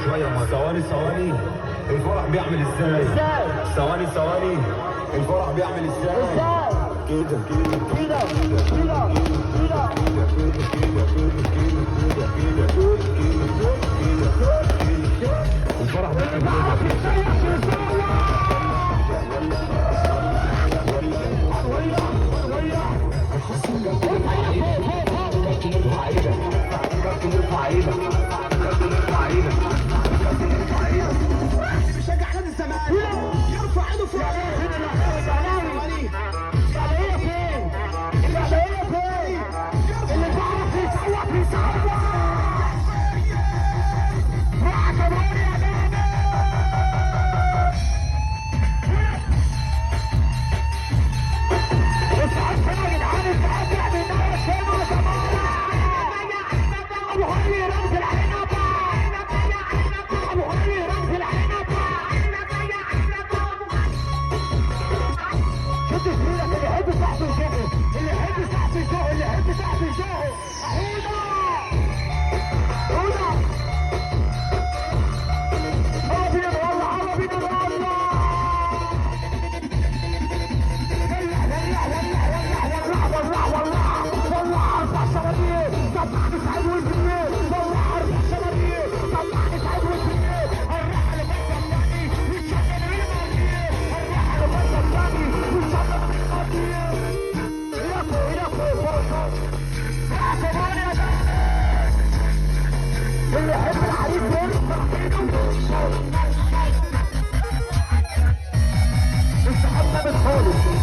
شويه ما ثواني ثواني. الفرح بيعمل ازاي؟ ثواني ثواني. الفرح بيعمل ازاي؟ كده كده كده كده الفرح بيشجع نادي الزمالك يرفع ايده فوق اللي يحب الحديث يرفع ايده مش محمد خالص.